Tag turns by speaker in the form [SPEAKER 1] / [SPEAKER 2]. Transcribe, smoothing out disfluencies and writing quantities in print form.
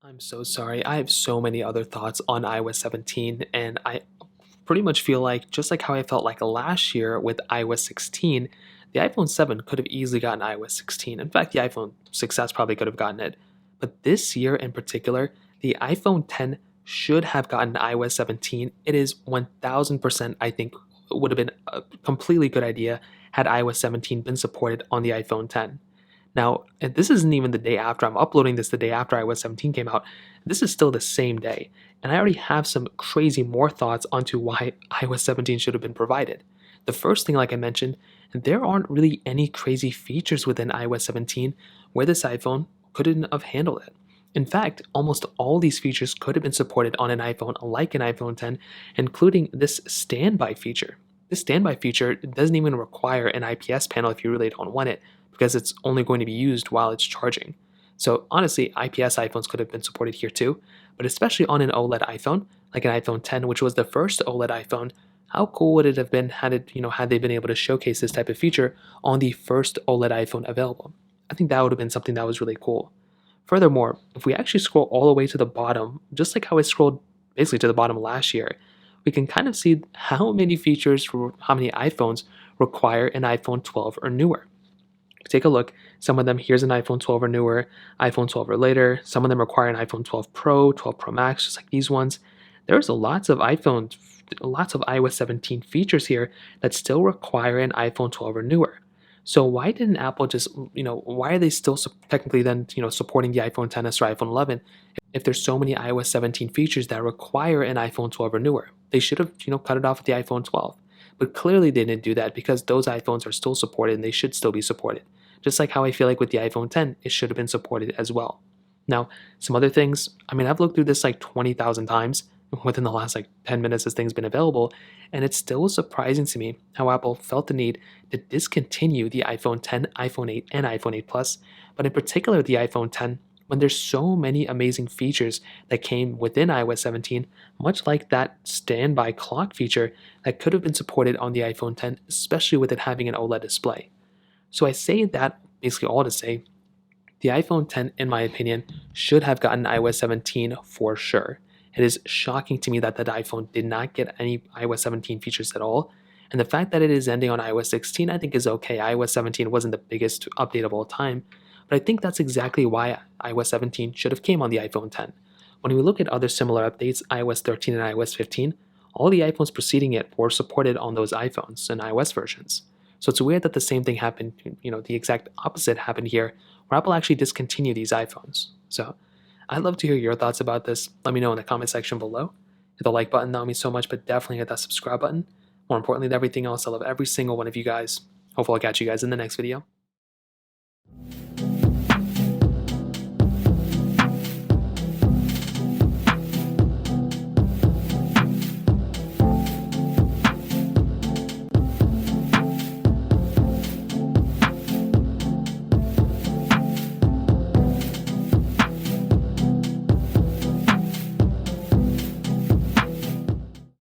[SPEAKER 1] I'm so sorry. I have so many other thoughts on iOS 17, and I pretty much feel like, just like how I felt like last year with iOS 16, the iPhone 7 could have easily gotten iOS 16. In fact, the iPhone 6S probably could have gotten it. But this year in particular, the iPhone 10 should have gotten iOS 17. It is 1000%, I think, would have been a completely good idea had iOS 17 been supported on the iPhone 10. Now, and this isn't even the day after. I'm uploading this the day after iOS 17 came out. This is still the same day. And I already have some crazy more thoughts onto why iOS 17 should have been provided. The first thing, like I mentioned, there aren't really any crazy features within iOS 17 where this iPhone couldn't have handled it. In fact, almost all these features could have been supported on an iPhone like an iPhone 10, including this standby feature. This standby feature doesn't even require an IPS panel if you really don't want it, because it's only going to be used while it's charging. So honestly, IPS iPhones could have been supported here too, but especially on an OLED iPhone, like an iPhone 10, which was the first OLED iPhone, how cool would it have been had they been able to showcase this type of feature on the first OLED iPhone available? I think that would have been something that was really cool. Furthermore, if we actually scroll all the way to the bottom, just like how I scrolled basically to the bottom last year, we can kind of see how many features for how many iPhones require an iPhone 12 or newer. Take a look. Some of them, here's an iPhone 12 or newer, iPhone 12 or later. Some of them require an iPhone 12 Pro, 12 Pro Max, just like these ones. There's lots of iOS 17 features here that still require an iPhone 12 or newer. So why didn't Apple just, why are they still technically then, supporting the iPhone 10s or iPhone 11 if there's so many iOS 17 features that require an iPhone 12 or newer? They should have, cut it off at the iPhone 12. But clearly they didn't do that because those iPhones are still supported and they should still be supported. Just like how I feel like with the iPhone 10, it should have been supported as well. Now, some other things, I've looked through this like 20,000 times within the last like 10 minutes this thing's been available, and it's still surprising to me how Apple felt the need to discontinue the iPhone 10, iPhone 8, and iPhone 8 Plus, but in particular the iPhone 10, when there's so many amazing features that came within iOS 17, much like that standby clock feature that could have been supported on the iPhone 10, especially with it having an OLED display. So I say that basically all to say the iPhone 10, in my opinion, should have gotten iOS 17 for sure. It is shocking to me that that iPhone did not get any iOS 17 features at all. And the fact that it is ending on iOS 16, I think is okay. iOS 17 wasn't the biggest update of all time, but I think that's exactly why iOS 17 should have came on the iPhone 10. When we look at other similar updates, iOS 13 and iOS 15, all the iPhones preceding it were supported on those iPhones and iOS versions. So it's weird that the same thing happened, the exact opposite happened here, where Apple actually discontinued these iPhones. So I'd love to hear your thoughts about this. Let me know in the comment section below. Hit the like button, that would mean so much, but definitely hit that subscribe button. More importantly than everything else, I love every single one of you guys. Hopefully I'll catch you guys in the next video.